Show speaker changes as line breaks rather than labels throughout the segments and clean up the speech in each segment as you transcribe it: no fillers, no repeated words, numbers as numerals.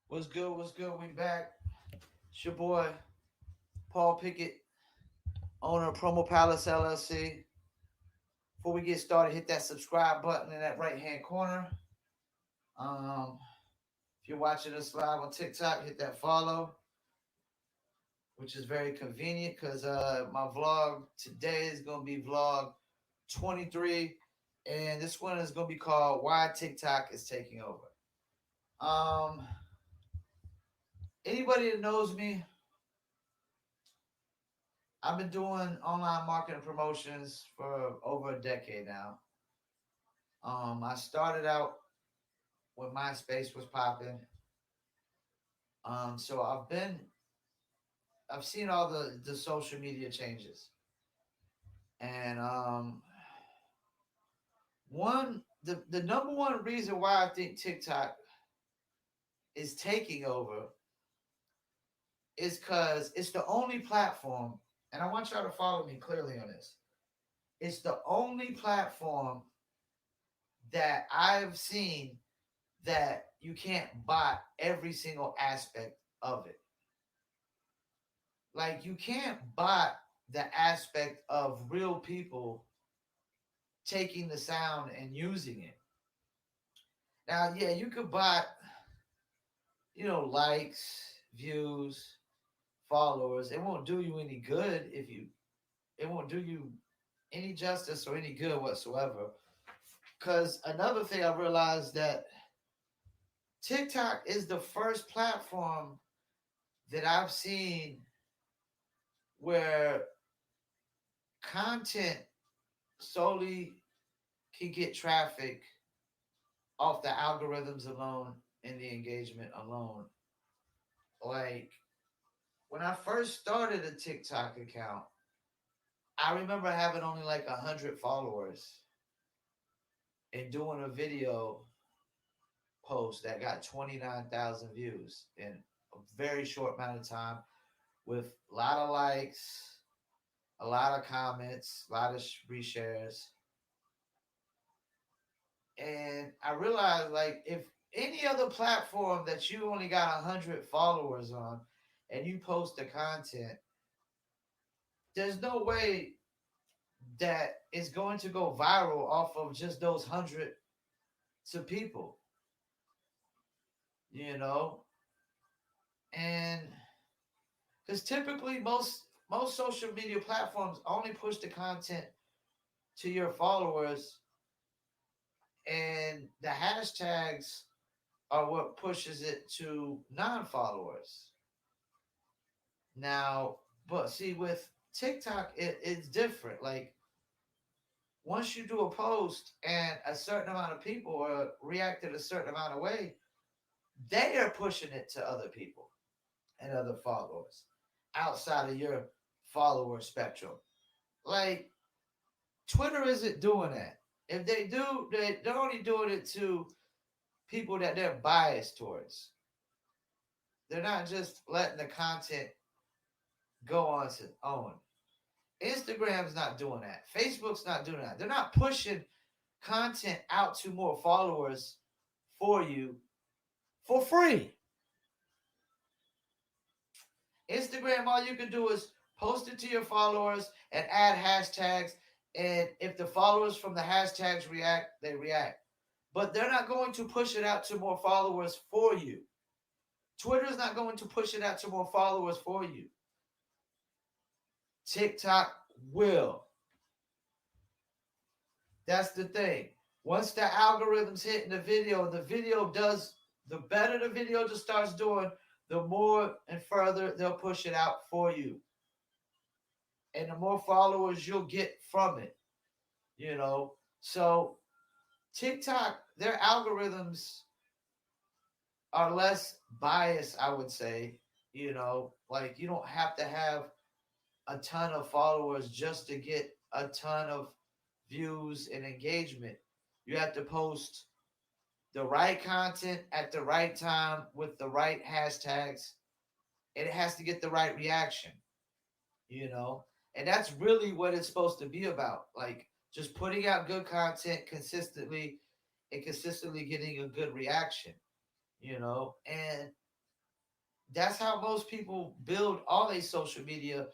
What's good? What's good? We back. It's your boy Paul Pickett, owner of Promo Palace LLC. Before we get started, hit that subscribe button in that right hand corner. Um, if you're watching us live on TikTok, hit that follow, which is very convenient because my vlog today is going to be vlog 23, and this one is going to be called "Why TikTok is Taking Over." Um, Anybody that knows me, I've been doing online marketing promotions for over a decade now. I started out when MySpace was popping. So I've seen all the social media changes, and the number one reason why I think TikTok is taking over is because it's the only platform, and I want y'all to follow me clearly on this. It's the only platform that I've seen that you can't buy every single aspect of it. Like you can't buy the aspect of real people taking the sound and using it. Now, yeah, you could buy, likes, views, followers. It won't do you any good if you it won't do you any justice or any good whatsoever. Cause another thing I realized that TikTok is the first platform that I've seen where content solely can get traffic off the algorithms alone and the engagement alone. Like when I first started a TikTok account, I remember having only like 100 followers and doing a video post that got 29,000 views in a very short amount of time with a lot of likes, a lot of comments, a lot of reshares. And I realized like if any other platform that you only got 100 followers on and you post the content, there's no way that it's going to go viral off of just those hundred to people, you know? And because typically most social media platforms only push the content to your followers, and the hashtags are what pushes it to non-followers. Now, but see, with TikTok, it's different. Like once you do a post and a certain amount of people reacted a certain amount of way, they are pushing it to other people and other followers outside of your follower spectrum. Like Twitter isn't doing that. If they do, they're only doing it to people that they're biased towards. They're not just letting the content go on its own. Instagram's not doing that. Facebook's not doing that. They're not pushing content out to more followers for you for free. Instagram, all you can do is post it to your followers and add hashtags. And if the followers from the hashtags react, they react. But they're not going to push it out to more followers for you. Twitter's not going to push it out to more followers for you. TikTok will. That's the thing. Once the algorithms hit in the video does, the better the video just starts doing, the more and further they'll push it out for you. And the more followers you'll get from it, you know. So TikTok, their algorithms are less biased, I would say. Like you don't have to have a ton of followers just to get a ton of views and engagement. You have to post the right content at the right time with the right hashtags, and it has to get the right reaction, you know? And that's really what it's supposed to be about. Like just putting out good content consistently and consistently getting a good reaction, you know? And That's how most people build all their social media,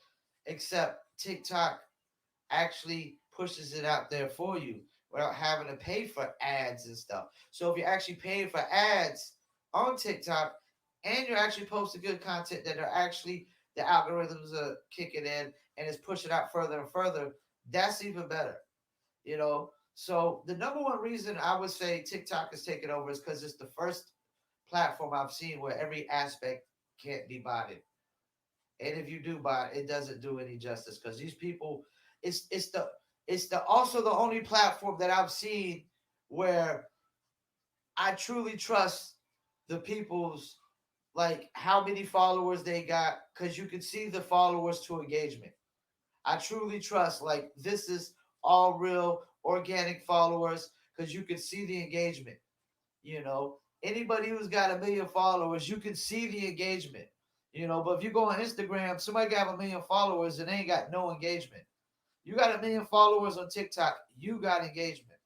except TikTok actually pushes it out there for you without having to pay for ads and stuff. So if you're actually paying for ads on TikTok and you're actually posting good content that are actually the algorithms are kicking in and it's pushing out further and further, that's even better. You know, so the number one reason I would say TikTok is taking over is because it's the first platform I've seen where every aspect can't be botted. And if you do buy it, it doesn't do any justice because these people, it's the also the only platform that I've seen where I truly trust the people's, like, how many followers they got, because you can see the followers to engagement. I truly trust, like, this is all real organic followers because you can see the engagement. Anybody who's got 1 million followers, you can see the engagement. But if you go on Instagram, somebody got 1 million followers and they ain't got no engagement. You got 1 million followers on TikTok, you got engagement.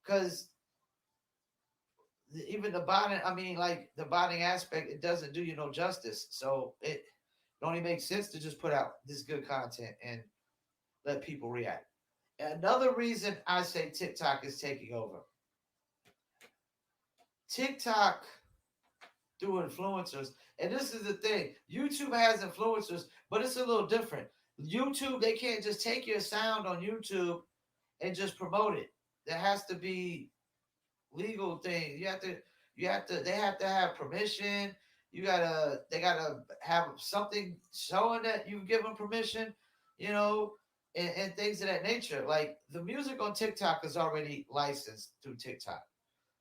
Because even the botting, I mean, like the botting aspect, it doesn't do you no justice. So it only makes sense to just put out this good content and let people react. Another reason I say TikTok is taking over. TikTok through influencers. And this is the thing. YouTube has influencers, but it's a little different. YouTube, they can't just take your sound on YouTube and just promote it. There has to be legal things. They have to have permission. They gotta have something showing that you give them permission, you know, and things of that nature. Like the music on TikTok is already licensed through TikTok.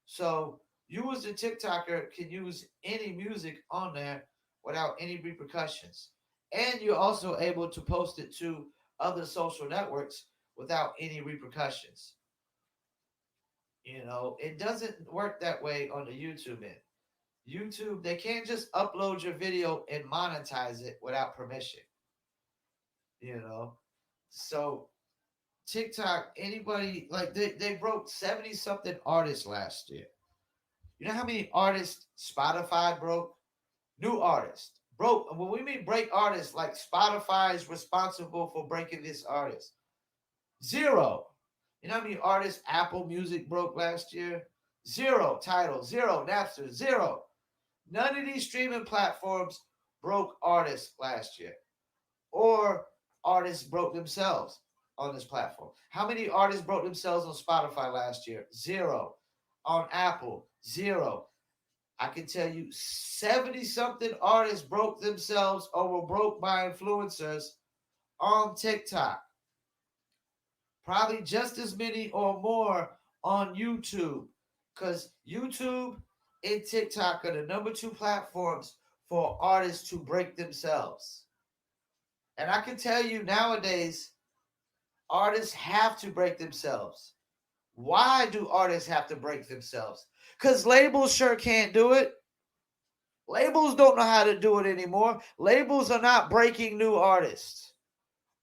So you as a TikToker can use any music on there without any repercussions. And you're also able to post it to other social networks without any repercussions. It doesn't work that way on the YouTube end. YouTube, they can't just upload your video and monetize it without permission. You know, so TikTok, anybody like they broke 70 something artists last year. You know how many artists Spotify broke? New artists broke. When we mean break artists, like Spotify is responsible for breaking this artist. Zero. You know how many artists Apple Music broke last year? Zero. Tidal, zero. Napster, zero. None of these streaming platforms broke artists last year, or artists broke themselves on this platform. How many artists broke themselves on Spotify last year? Zero. On Apple, zero. I can tell you 70 something artists broke themselves or were broke by influencers on TikTok. Probably just as many or more on YouTube. Because YouTube and TikTok are the number two platforms for artists to break themselves. And I can tell you nowadays, artists have to break themselves. Why do artists have to break themselves? Because labels sure can't do it. Labels don't know how to do it anymore. Labels are not breaking new artists.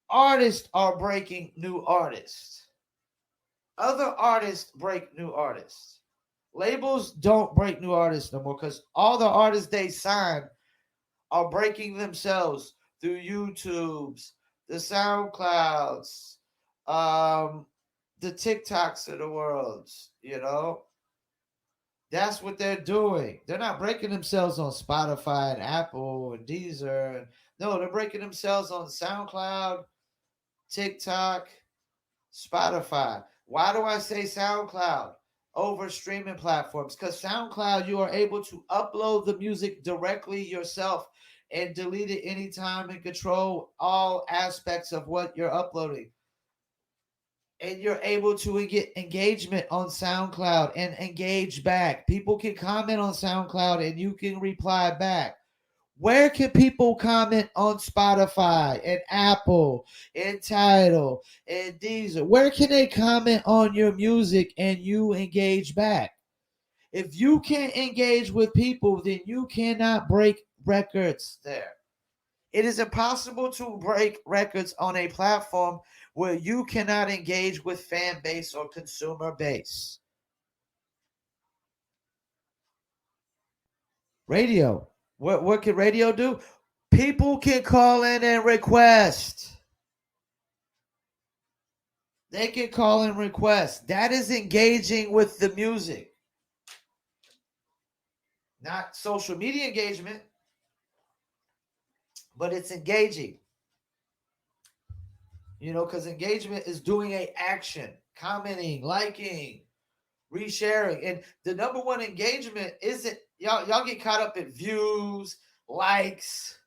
Artists are breaking new artists. Other artists break new artists. Labels don't break new artists no more because all the artists they sign are breaking themselves through YouTubes, the SoundClouds, the TikToks of the world, That's what they're doing. They're not breaking themselves on Spotify and Apple and Deezer. No, they're breaking themselves on SoundCloud, TikTok, Spotify. Why do I say SoundCloud over streaming platforms? Because SoundCloud, you are able to upload the music directly yourself and delete it anytime and control all aspects of what you're uploading. And you're able to get engagement on SoundCloud and engage back. People can comment on SoundCloud and you can reply back. Where can people comment on Spotify and Apple and Tidal and Deezer? Where can they comment on your music and you engage back? If you can't engage with people, then you cannot break records there. It is impossible to break records on a platform where you cannot engage with fan base or consumer base. Radio. What can radio do? People can call in and request. They can call and request. That is engaging with the music. Not social media engagement, but it's engaging. Because engagement is doing a action, commenting, liking, resharing. And the number one engagement isn't y'all get caught up in views, likes,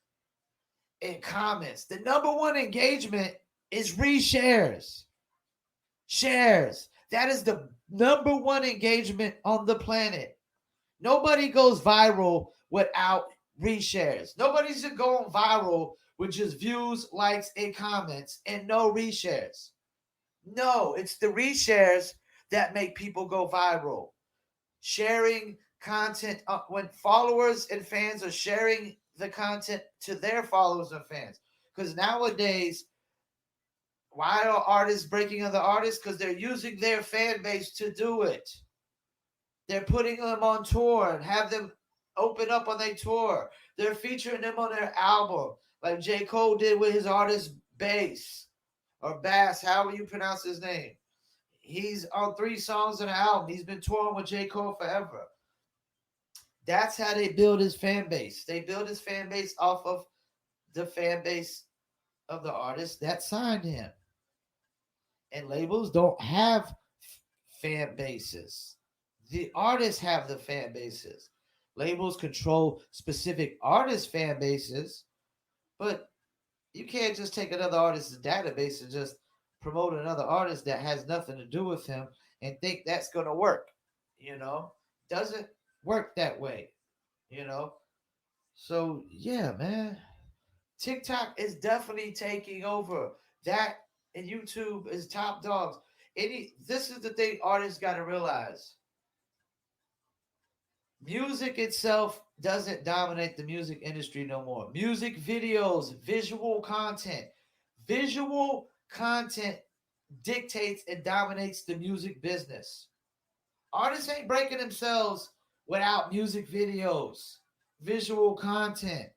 and comments. The number one engagement is reshares. Shares. That is the number one engagement on the planet. Nobody goes viral without reshares. Nobody's just going viral with just views, likes, and comments and no reshares. No, it's the reshares that make people go viral. Sharing content when followers and fans are sharing the content to their followers and fans. Because nowadays, why are artists breaking other artists? Because they're using their fan base to do it. They're putting them on tour and have them open up on their tour. They're featuring them on their album, like J. Cole did with his artist Bass or Bass, however you pronounce his name. He's on 3 songs in an album. He's been touring with J. Cole forever. That's how they build his fan base. They build his fan base off of the fan base of the artist that signed him. And labels don't have fan bases. The artists have the fan bases. Labels control specific artist fan bases, but you can't just take another artist's database and just promote another artist that has nothing to do with him and think that's going to work. Doesn't work that way. So yeah, man. TikTok is definitely taking over. That and YouTube is top dogs. This is the thing artists got to realize. Music itself doesn't dominate the music industry no more. Music videos, visual content. Visual content dictates and dominates the music business. Artists ain't breaking themselves without music videos, visual content.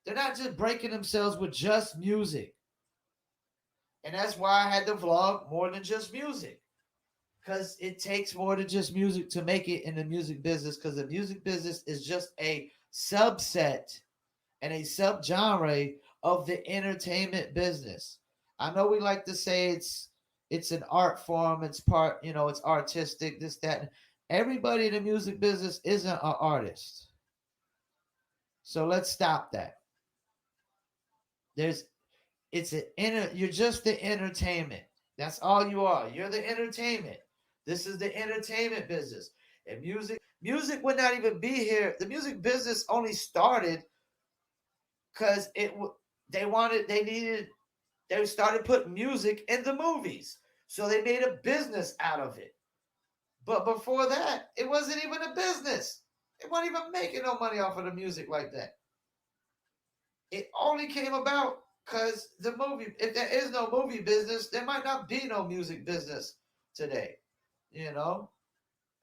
They're not just breaking themselves with just music. And that's why I had to vlog more than just music. Because it takes more than just music to make it in the music business. Because the music business is just a subset and a subgenre of the entertainment business. I know we like to say it's an art form. It's part, it's artistic, this, that. Everybody in the music business isn't an artist. So let's stop that. You're just the entertainment. That's all you are. You're the entertainment. This is the entertainment business. And music would not even be here. The music business only started because they started putting music in the movies. So they made a business out of it. But before that, it wasn't even a business. It wasn't even making no money off of the music like that. It only came about because if there is no movie business, there might not be no music business today.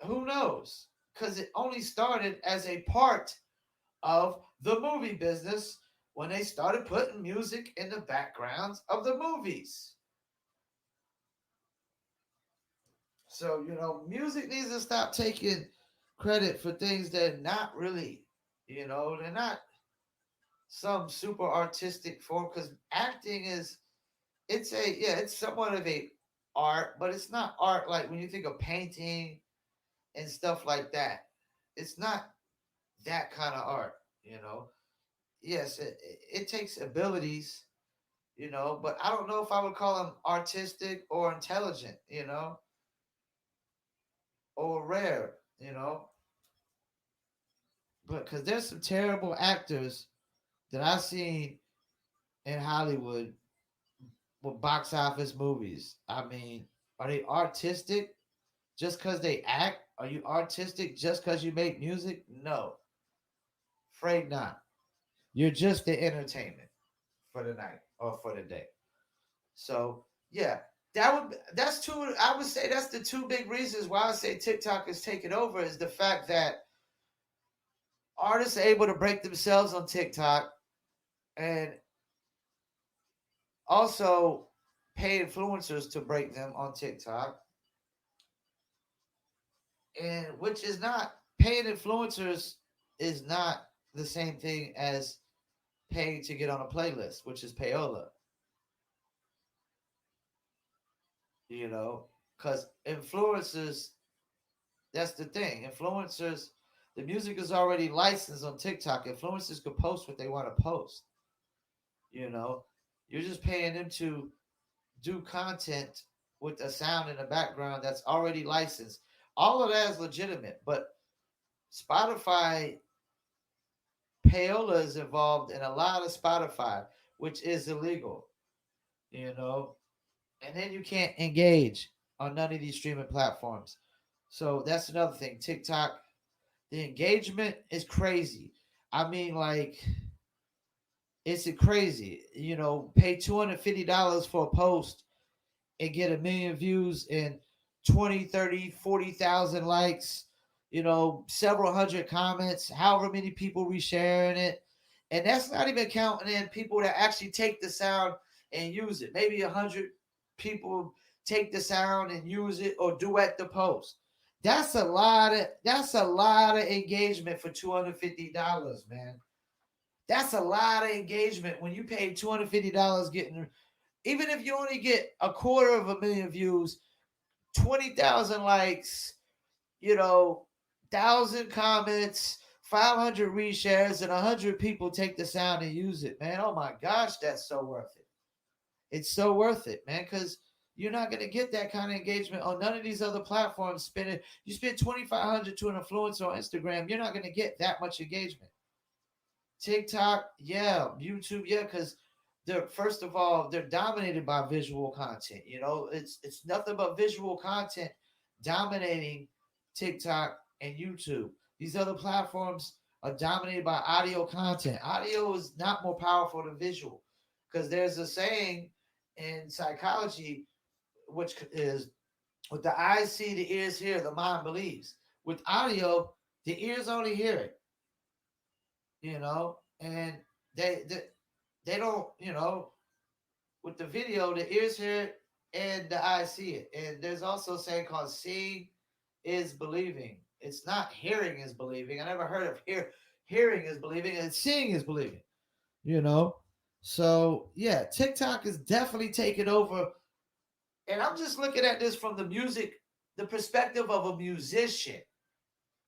Who knows? Because it only started as a part of the movie business when they started putting music in the backgrounds of the movies. So, music needs to stop taking credit for things that are not really, they're not some super artistic form, because acting it's somewhat of a art, but it's not art like when you think of painting and stuff like that. It's not that kind of art. Yes, it takes abilities, but I don't know if I would call them artistic or intelligent, or rare, but because there's some terrible actors that I've seen in Hollywood with box office movies. I mean, are they artistic just because they act? Are you artistic just because you make music? No, afraid not. You're just the entertainment for the night or for the day. So yeah, that's two. I would say that's the two big reasons why I say TikTok is taking over, is the fact that artists are able to break themselves on TikTok and also pay influencers to break them on TikTok, and which is not paying influencers is not the same thing as paying to get on a playlist, which is payola. You know, because influencers, that's the thing. Influencers, the music is already licensed on TikTok. Influencers could post what they want to post. You know, you're just paying them to do content with a sound in the background that's already licensed. All of that is legitimate, but Spotify payola is involved in a lot of Spotify, which is illegal, you know, and then you can't engage on none of these streaming platforms. So that's another thing. TikTok, the engagement is crazy. I mean, like, it's crazy. You know, pay $250 for a post and get 1 million views and 20, 30, 40,000 likes, you know, several hundred comments, however many people resharing it. And that's not even counting in people that actually take the sound and use it. Maybe 100 people take the sound and use it or duet the post. That's a lot of engagement for $250, man. That's a lot of engagement when you pay $250 getting, even if you only get 250,000 views, 20,000 likes, you know, 1,000 comments, 500 reshares, and 100 people take the sound and use it, man. Oh my gosh, that's so worth it. It's so worth it, man, because you're not going to get that kind of engagement on none of these other platforms. You spend 2,500 to an influencer on Instagram, you're not going to get that much engagement. TikTok, yeah, YouTube, yeah, because they're first of all they're dominated by visual content. You know, it's nothing but visual content dominating TikTok and YouTube. These other platforms are dominated by audio content. Audio is not more powerful than visual because there's a saying in psychology which is with the eyes see, the ears hear, the mind believes. With audio, the ears only hear it, you know, and they they don't, you know, with the video, the ears hear it and the eyes see it. And there's also a saying called seeing is believing. It's not hearing is believing. I never heard of hearing is believing, and seeing is believing, you know. So yeah, TikTok is definitely taking over. And I'm just looking at this from the perspective of a musician,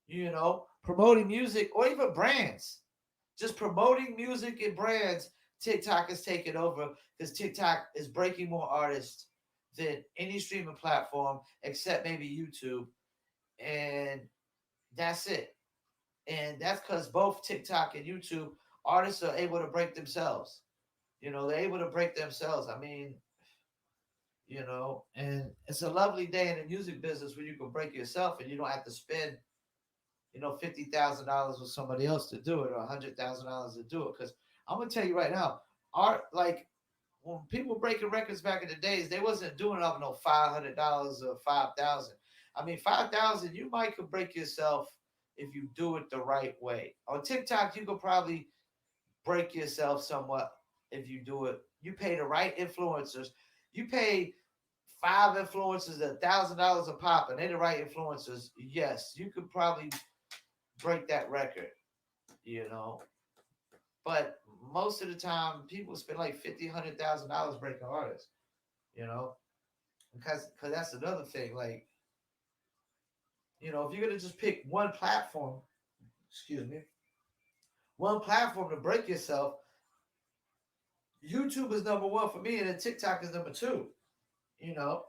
you know, promoting music or even brands. Just promoting music and brands, TikTok is taking over because TikTok is breaking more artists than any streaming platform except maybe YouTube. And that's it. And that's because both TikTok and YouTube artists are able to break themselves. You know, they're able to break themselves. I mean, you know, and it's a lovely day in the music business when you can break yourself and you don't have to spend, you know, $50,000 with somebody else to do it or $100,000 to do it. Because I'm gonna tell you right now, art like when people breaking records back in the days, they wasn't doing it off no $500 or 5,000. I mean, 5,000 you might could break yourself if you do it the right way. On TikTok, you could probably break yourself somewhat if you do it. You pay the right influencers. You pay 5 influencers $1,000 a pop, and they're the right influencers. Yes, you could probably break that record, you know. But most of the time, people spend like $50,000, $100,000 breaking artists, you know, because that's another thing. Like, you know, if you're gonna just pick one platform, excuse me, one platform to break yourself, YouTube is number one for me, and then TikTok is number two. You know,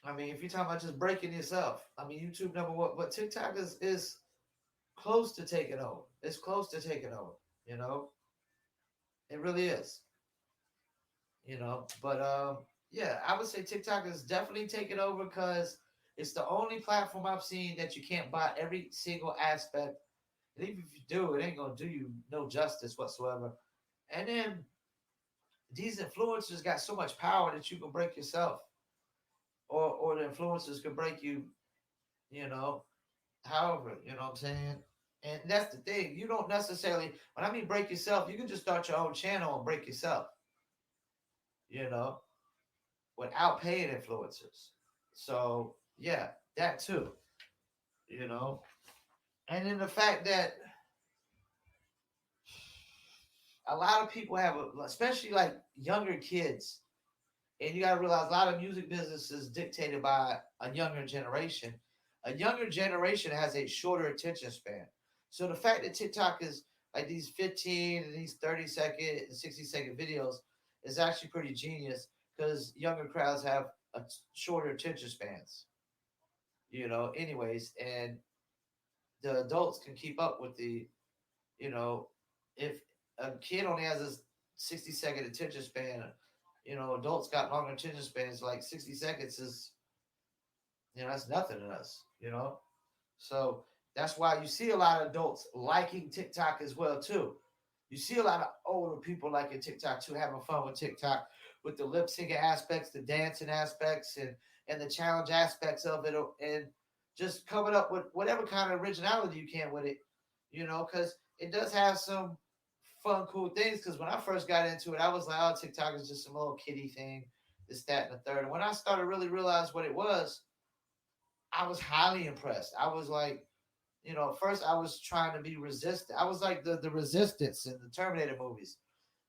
I mean, if you're talking about just breaking yourself, I mean, YouTube number one, but TikTok is close to taking over. It's close to taking over. You know, it really is. You know. But yeah, I would say TikTok is definitely taking over because it's the only platform I've seen that you can't buy every single aspect. And even if you do, it ain't gonna do you no justice whatsoever. And then these influencers got so much power that you can break yourself, or the influencers can break you. You know, However, you know what I'm saying? And that's the thing. You don't necessarily, when I mean break yourself, you can just start your own channel and break yourself, you know, without paying influencers. So, yeah, that too, you know. And then the fact that a lot of people have, especially like younger kids, and you got to realize a lot of music business is dictated by a younger generation. A younger generation has a shorter attention span. So the fact that TikTok is like these 15 and these 30-second and 60-second videos is actually pretty genius because younger crowds have a shorter attention spans, anyways. And the adults can keep up with you know, if a kid only has a 60-second attention span, adults got longer attention spans. Like 60 seconds is, that's nothing to us, So that's why you see a lot of adults liking TikTok as well too. You see a lot of older people liking TikTok too, having fun with TikTok, with the lip syncing aspects, the dancing aspects, and the challenge aspects of it, and just coming up with whatever kind of originality you can with it, because it does have some fun, cool things. Because when I first got into it, I was like, oh, TikTok is just some little kiddie thing, this, that, and the third. And when I started really realize what it was, I was highly impressed. I was like, first I was trying to be resistant. I was like the resistance in the Terminator movies.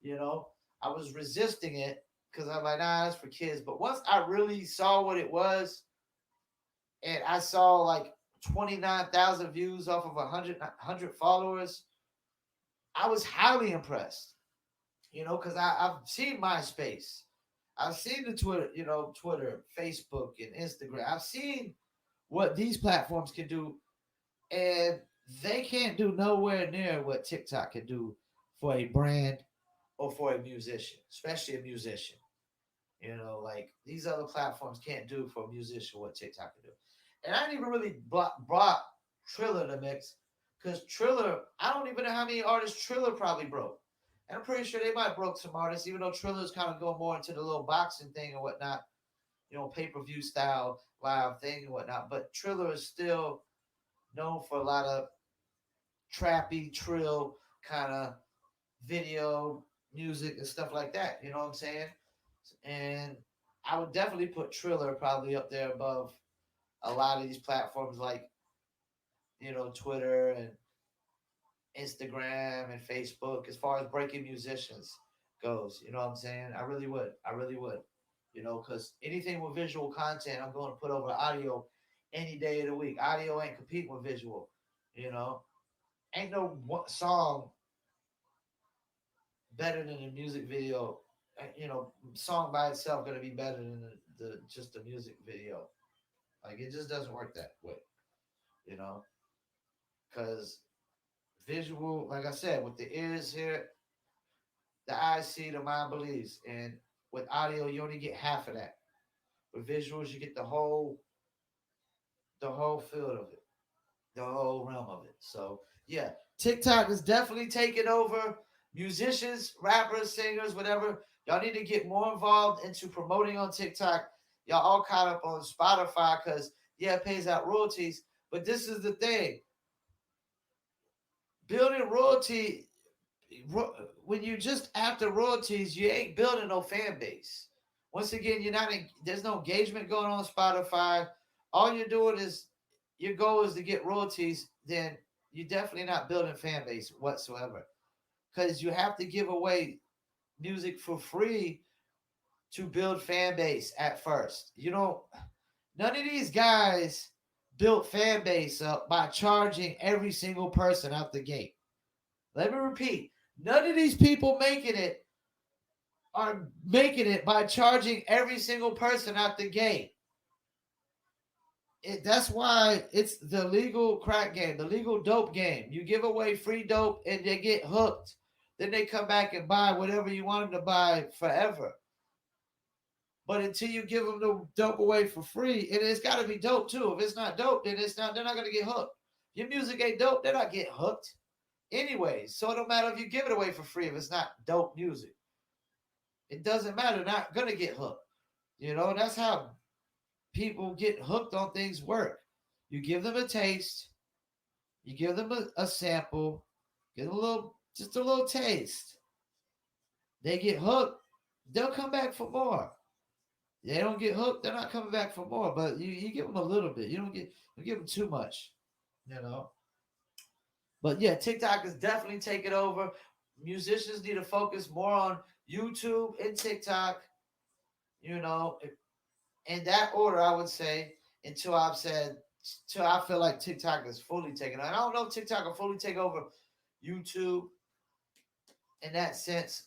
You know, I was resisting it because I'm like, nah, that's for kids. But once I really saw what it was, and I saw like 29,000 views off of 100 followers, I was highly impressed. Because I've seen MySpace, I've seen the Twitter, Facebook, and Instagram. I've seen what these platforms can do, and they can't do nowhere near what TikTok can do for a brand or for a musician, especially a musician. Like these other platforms can't do for a musician what TikTok can do. And I didn't even really brought Triller to mix because Triller, I don't even know how many artists Triller probably broke. And I'm pretty sure they might have broke some artists, even though Triller's kind of going more into the little boxing thing and whatnot, pay-per-view style live thing and whatnot. But Triller is still known for a lot of trappy, trill kind of video music and stuff like that. You know what I'm saying? And I would definitely put Triller probably up there above a lot of these platforms like, Twitter and Instagram and Facebook as far as breaking musicians goes. You know what I'm saying? I really would. I really would. Because anything with visual content, I'm going to put over audio any day of the week. Audio ain't competing with visual. You know, ain't no song better than a music video. Song by itself going to be better than the just the music video. Like it just doesn't work that way. You know, because visual, like I said, with the ears here, the eyes see, the mind believes, and with audio, you only get half of that. With visuals, you get the whole field of it, the whole realm of it. So yeah, TikTok is definitely taking over. Musicians, rappers, singers, whatever. Y'all need to get more involved into promoting on TikTok. Y'all all caught up on Spotify because yeah, it pays out royalties. But this is the thing: building royalty. When you just after royalties, you ain't building no fan base. Once again, you're not. There's no engagement going on Spotify. All you're doing is your goal is to get royalties. Then you're definitely not building fan base whatsoever, because you have to give away music for free to build fan base at first. None of these guys built fan base up by charging every single person out the gate. Let me repeat. None of these people making it are making it by charging every single person out the gate. That's why it's the legal crack game, the legal dope game. You give away free dope and they get hooked. Then they come back and buy whatever you want them to buy forever. But until you give them the dope away for free, and it's got to be dope too. If it's not dope, then it's not. They're not gonna get hooked. If your music ain't dope, they're not getting hooked. Anyways, so it don't matter if you give it away for free if it's not dope music. It doesn't matter. They're not gonna get hooked. That's how people get hooked on things work. You give them a taste, You give them a sample, give them just a little taste. They get hooked, they'll come back for more. They don't get hooked, they're not coming back for more. But you give them a little bit. You give them too much, you know. But yeah, TikTok is definitely taking over. Musicians need to focus more on YouTube and TikTok. You know, in that order, I would say until I've said until I feel like TikTok is fully taken. I don't know if TikTok will fully take over YouTube in that sense,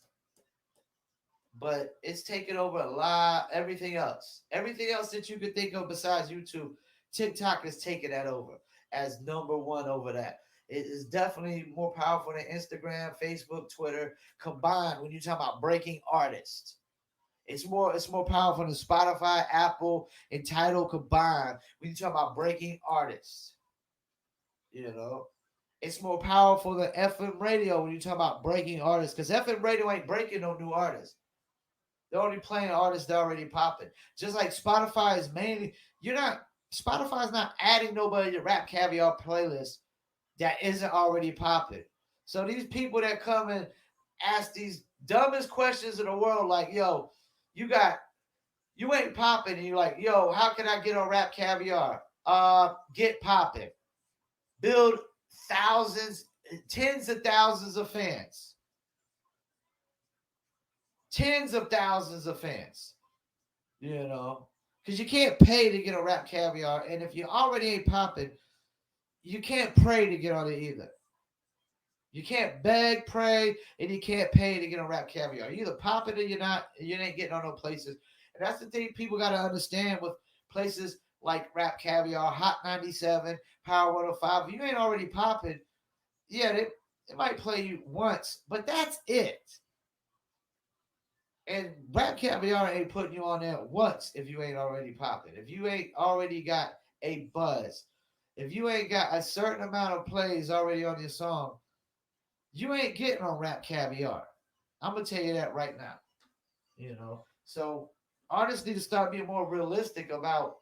but it's taken over a lot. Everything else that you could think of besides YouTube, TikTok is taking that over as number one over that. It is definitely more powerful than Instagram, Facebook, Twitter combined. When you talk about breaking artists, it's more powerful than Spotify, Apple, and Tidal combined. When you talk about breaking artists, you know, it's more powerful than FM radio when you talk about breaking artists. Because FM radio ain't breaking no new artists. They're already playing artists that are already popping. Just like Spotify is mainly, you're not, Spotify's not adding nobody to Rap Caviar playlist that isn't already popping. So these people that come and ask these dumbest questions in the world, like, yo, you got, you ain't popping, and you're like, yo, how can I get on Rap Caviar? Get popping. Build thousands, tens of thousands of fans. Tens of thousands of fans. You know, because you can't pay to get a Rap Caviar, and if you already ain't popping, you can't pray to get on it either. You can't beg, pray, and you can't pay to get on Rap Caviar. You either pop it or you're not. You ain't getting on no places, and that's the thing people got to understand with places like Rap Caviar, Hot 97, Power 105. If you ain't already popping, yeah, it might play you once, but that's it. And Rap Caviar ain't putting you on there once if you ain't already popping. If you ain't already got a buzz, if you ain't got a certain amount of plays already on your song, you ain't getting on Rap Caviar. I'm gonna tell you that right now. You know, so artists need to start being more realistic about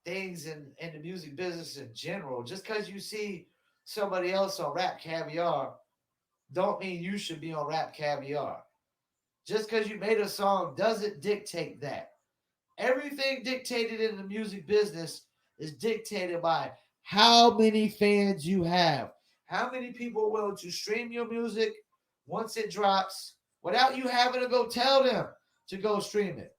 things in the music business in general. Just because you see somebody else on Rap Caviar, don't mean you should be on Rap Caviar. Just because you made a song doesn't dictate that. Everything dictated in the music business is dictated by how many fans you have, how many people are willing to stream your music once it drops without you having to go tell them to go stream it.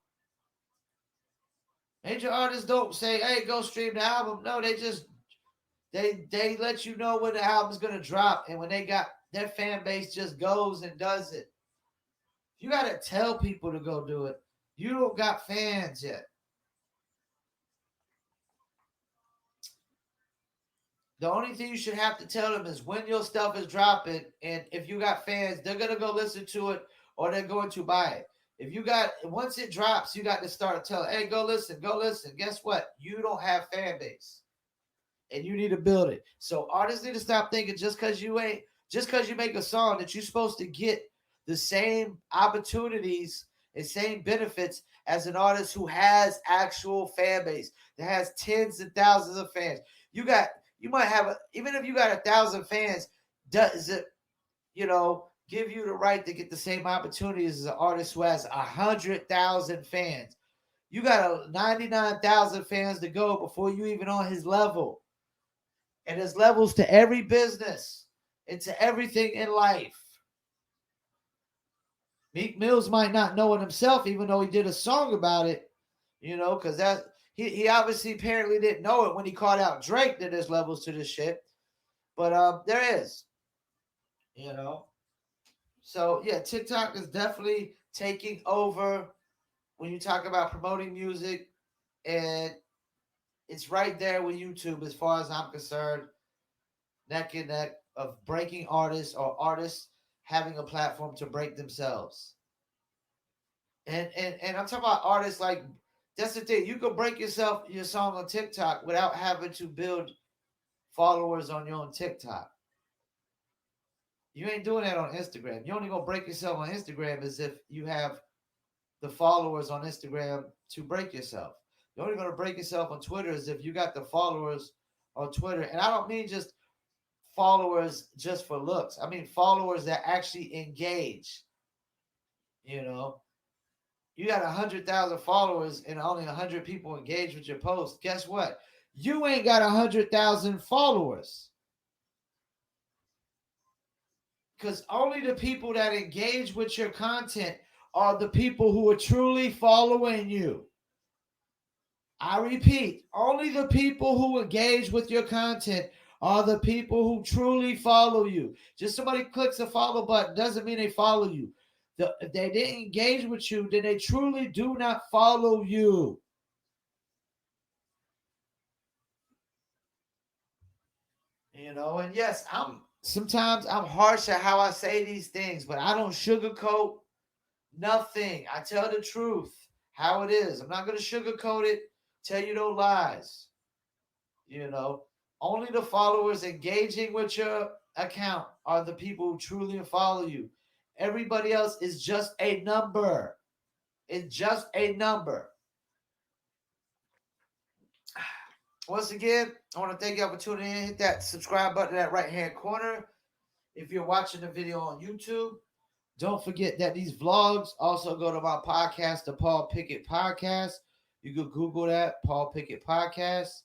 Major artists don't say, "Hey, go stream the album." No, they let you know when the album's gonna drop, and when they got their fan base just goes and does it. You gotta tell people to go do it. You don't got fans yet. The only thing you should have to tell them is when your stuff is dropping, and if you got fans, they're gonna go listen to it or they're going to buy it. If you got once it drops, you got to start telling, hey, go listen, go listen. Guess what? You don't have fan base. And you need to build it. So artists need to stop thinking just because you make a song that you're supposed to get the same opportunities and same benefits as an artist who has actual fan base that has tens and thousands of fans. You might have even if you got 1,000 fans, does it give you the right to get the same opportunities as an artist who has 100,000 fans? You got a 99,000 fans to go before you even on his level. And there's levels to every business and to everything in life. Meek Mills might not know it himself, even though he did a song about it, because he obviously apparently didn't know it when he called out Drake that there's levels to this shit. But there is, So yeah, TikTok is definitely taking over when you talk about promoting music, and it's right there with YouTube as far as I'm concerned, neck and neck of breaking artists or artists having a platform to break themselves. And I'm talking about artists like that's the thing. You can break your song on TikTok without having to build followers on your own TikTok. You ain't doing that on Instagram. You only gonna break yourself on Instagram as if you have the followers on Instagram to break yourself. You're only gonna break yourself on Twitter as if you got the followers on Twitter. And I don't mean just followers just for looks. I mean followers that actually engage. You know, you got 100,000 followers and only 100 people engage with your post. Guess what? You ain't got 100,000 followers. Because only the people that engage with your content are the people who are truly following you. I repeat, only the people who engage with your content are the people who truly follow you. Just somebody clicks the follow button doesn't mean they follow you. If they didn't engage with you, then they truly do not follow you. You know, and yes, sometimes I'm harsh at how I say these things, but I don't sugarcoat nothing. I tell the truth, how it is. I'm not going to sugarcoat it, tell you no lies. You know, only the followers engaging with your account are the people who truly follow you. Everybody else is just a number. It's just a number. Once again, I want to thank you for tuning in. Hit that subscribe button in that right hand corner. If you're watching the video on YouTube, don't forget that these vlogs also go to my podcast, the Paul Pickett Podcast. You can Google that, Paul Pickett Podcast,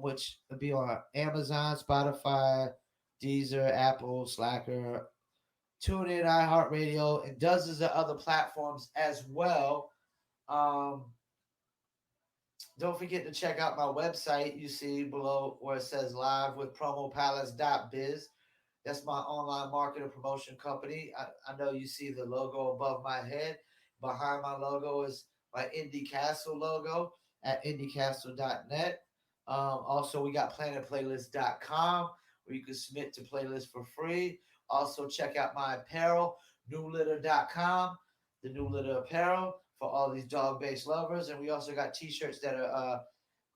which will be on Amazon, Spotify, Deezer, Apple, Slacker, TuneIn, iHeartRadio, and dozens of other platforms as well. Don't forget to check out my website. You see below where it says live with promopalace.biz. That's my online marketing promotion company. I know you see the logo above my head. Behind my logo is my Indie Castle logo at indiecastle.net. Also, we got planetplaylist.com where you can submit to playlists for free. Also, check out my apparel, newlitter.com, the New Litter apparel for all these dog-based lovers. And we also got t-shirts that are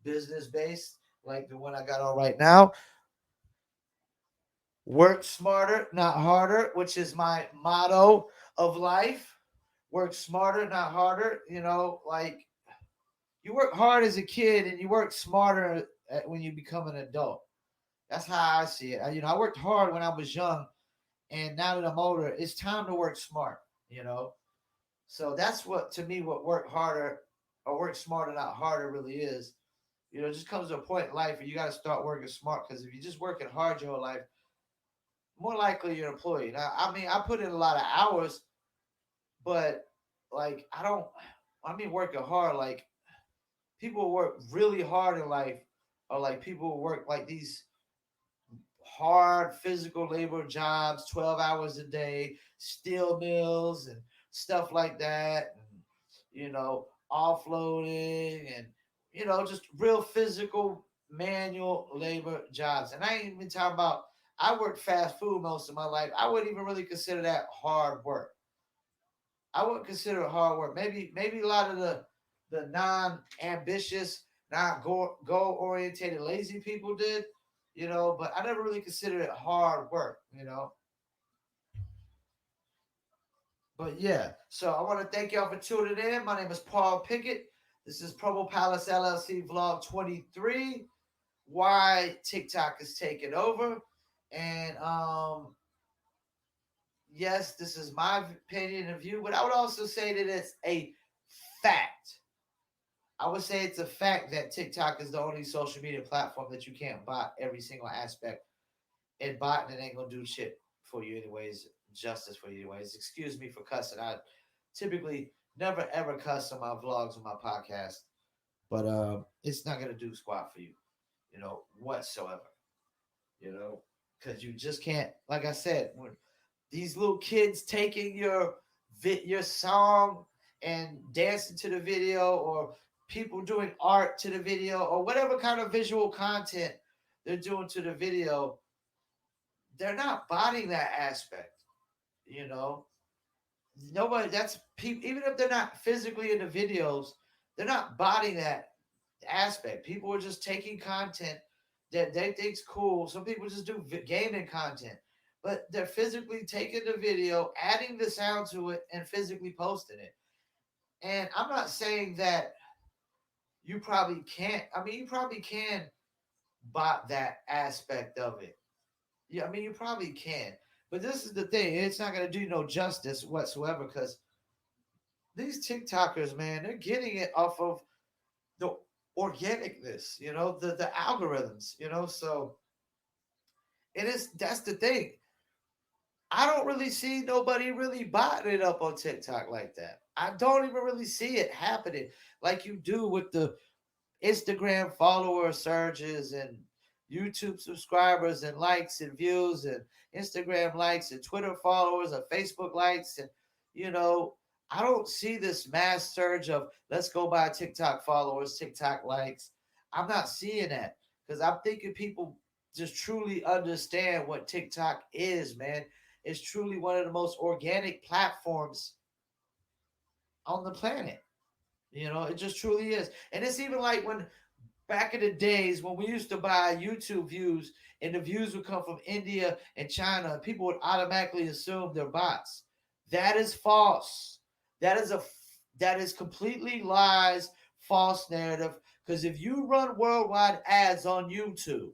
business-based, like the one I got on right now. Work smarter, not harder, which is my motto of life. Work smarter, not harder. You know, like you work hard as a kid and you work smarter when you become an adult. That's how I see it. I worked hard when I was young, and now that I'm older, it's time to work smart. You know, so that's what to me what work harder or work smarter, not harder, really is. It just comes to a point in life where you got to start working smart. Because if you're just working hard your whole life, more likely you're an employee. Now, I mean, I put in a lot of hours, but like working hard. Like people who work really hard in life, or like people who work like these hard physical labor jobs, 12 hours a day, steel mills and stuff like that, and offloading and just real physical manual labor jobs. And I ain't even talking about I worked fast food most of my life. I wouldn't even really consider that hard work. I wouldn't consider it hard work. Maybe a lot of the non-ambitious, not goal oriented lazy people did, but I never really considered it hard work, But yeah, so I want to thank y'all for tuning in. My name is Paul Pickett. This is Promo Palace LLC Vlog 23. Why TikTok is taking over. And yes, this is my opinion and view, but I would also say that it's a fact. I would say it's a fact that TikTok is the only social media platform that you can't bot every single aspect. And botting it ain't gonna do shit for you anyways, justice for you anyways. Excuse me for cussing. I typically never ever cuss on my vlogs or my podcast, but it's not gonna do squat for you, whatsoever. Because you just can't. Like I said, when these little kids taking your song and dancing to the video, or people doing art to the video, or whatever kind of visual content they're doing to the video, they're not botting that aspect. Nobody, that's people, even if they're not physically in the videos, they're not botting that aspect. People are just taking content that they think's cool. Some people just do gaming content, but they're physically taking the video, adding the sound to it, and physically posting it. And I'm not saying that you probably can't. I mean, you probably can bot that aspect of it. Yeah, I mean, you probably can. But this is the thing. It's not going to do no justice whatsoever because these TikTokers, man, they're getting it off of the organicness, the algorithms, so it is that's the thing. I don't really see nobody really botting it up on TikTok like that. I don't even really see it happening like you do with the Instagram follower surges and YouTube subscribers and likes and views and Instagram likes and Twitter followers and Facebook likes and you know I don't see this mass surge of let's go buy TikTok followers, TikTok likes. I'm not seeing that because I'm thinking people just truly understand what TikTok is, man. It's truly one of the most organic platforms on the planet. It just truly is. And it's even like when back in the days when we used to buy YouTube views and the views would come from India and China, people would automatically assume they're bots. That is false. That is that is completely lies, false narrative. Because if you run worldwide ads on YouTube,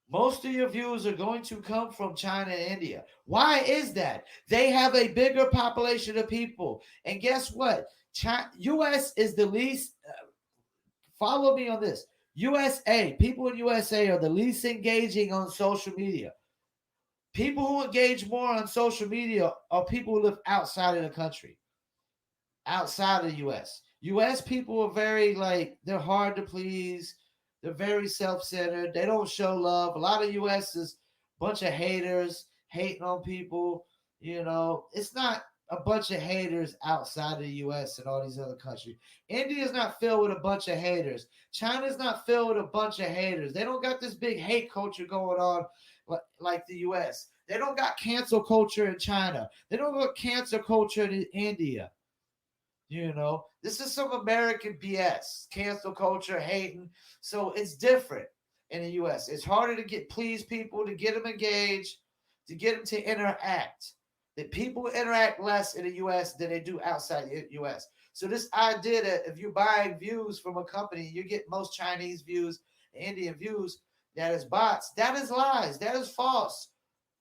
most of your views are going to come from China and India. Why is that? They have a bigger population of people. And guess what? US is the least follow me on this. USA, people in USA are the least engaging on social media. People who engage more on social media are people who live outside of the country, outside of the US. US people are very they're hard to please. They're very self-centered. They don't show love. A lot of US is a bunch of haters, hating on people. It's not a bunch of haters outside of the US and all these other countries. India's not filled with a bunch of haters. China's not filled with a bunch of haters. They don't got this big hate culture going on like the US. They don't got cancel culture in China. They don't got cancel culture in India. This is some American BS, cancel culture, hating. So it's different in the US. It's harder to please people, to get them engaged, to get them to interact. That people interact less in the US than they do outside the US. So this idea that if you're buying views from a company, you get most Chinese views, Indian views, that is bots. That is lies. That is false.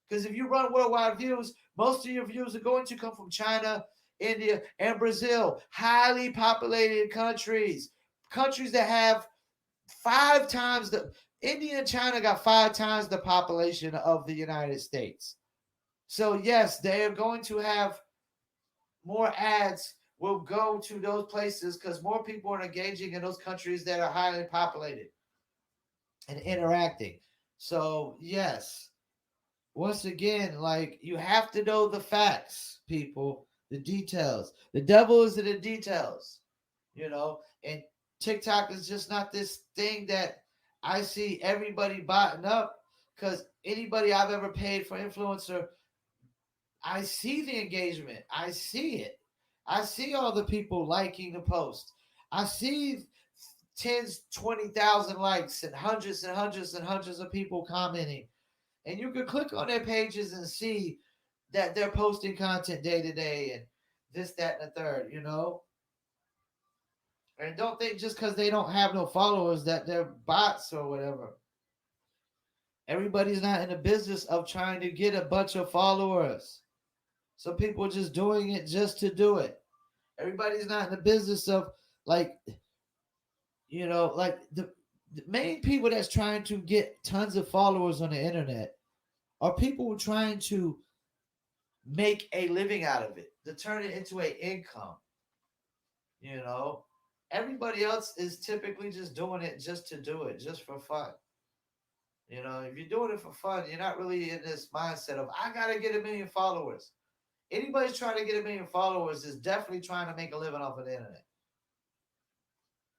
Because if you run worldwide views, most of your views are going to come from China, India, and Brazil. Highly populated countries. Countries that have 5 times India and China got 5 times the population of the United States. So yes, they are going to have more ads will go to those places because more people are engaging in those countries that are highly populated and interacting. So yes, once again, you have to know the facts, people, the details. The devil is in the details, and TikTok is just not this thing that I see everybody botting up because anybody I've ever paid for influencer, I see the engagement. I see it. I see all the people liking the post. I see tens, 20,000 likes and hundreds and hundreds and hundreds of people commenting. And you can click on their pages and see that they're posting content day to day and this, that, and the third, And don't think just because they don't have no followers that they're bots or whatever. Everybody's not in the business of trying to get a bunch of followers. Some people are just doing it just to do it. Everybody's not in the business of the main people that's trying to get tons of followers on the internet are people who are trying to make a living out of it, to turn it into an income. Everybody else is typically just doing it just to do it, just for fun. If you're doing it for fun, you're not really in this mindset of I gotta get 1 million followers. Anybody's trying to get 1 million followers is definitely trying to make a living off of the internet.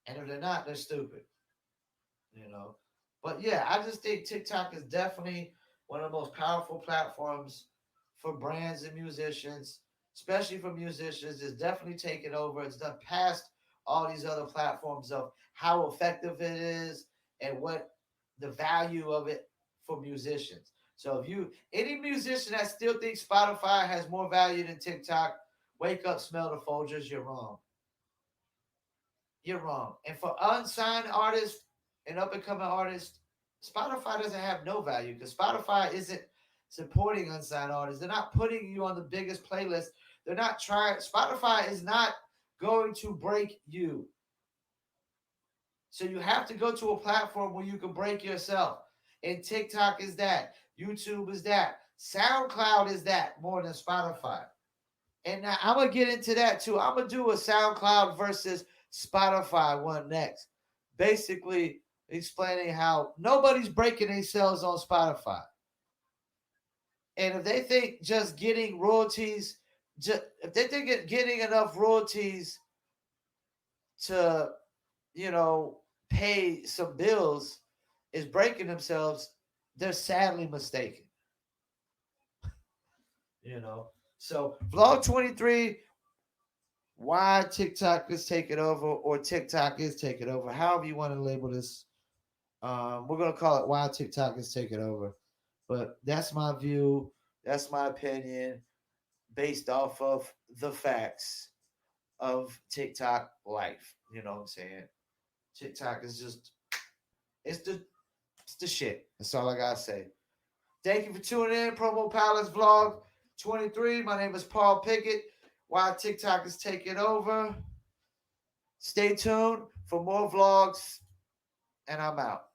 And if they're not, they're stupid. But yeah, I just think TikTok is definitely one of the most powerful platforms for brands and musicians, especially for musicians. It's definitely taken over. It's done past all these other platforms of how effective it is and what the value of it for musicians. So if any musician that still thinks Spotify has more value than TikTok, wake up, smell the Folgers, you're wrong. You're wrong. And for unsigned artists an up and coming artist, Spotify doesn't have no value because Spotify isn't supporting unsigned artists. They're not putting you on the biggest playlist. They're not trying. Spotify is not going to break you. So you have to go to a platform where you can break yourself. And TikTok is that. YouTube is that. SoundCloud is that more than Spotify. And now I'm gonna get into that too. I'm gonna do a SoundCloud versus Spotify one next. Basically explaining how nobody's breaking themselves on Spotify. And if they think just getting royalties, if they think getting enough royalties to, you know, pay some bills is breaking themselves, they're sadly mistaken. You know. So vlog 23, why TikTok is taking over or TikTok is taking over, however you want to label this. We're gonna call it why TikTok is taking over. But that's my view. That's my opinion based off of the facts of TikTok life. You know what I'm saying? TikTok is just it's the it's the shit. That's all I gotta say. Thank you for tuning in. Promo Palace Vlog 23. My name is Paul Pickett. Why TikTok is taking over. Stay tuned for more vlogs, and I'm out.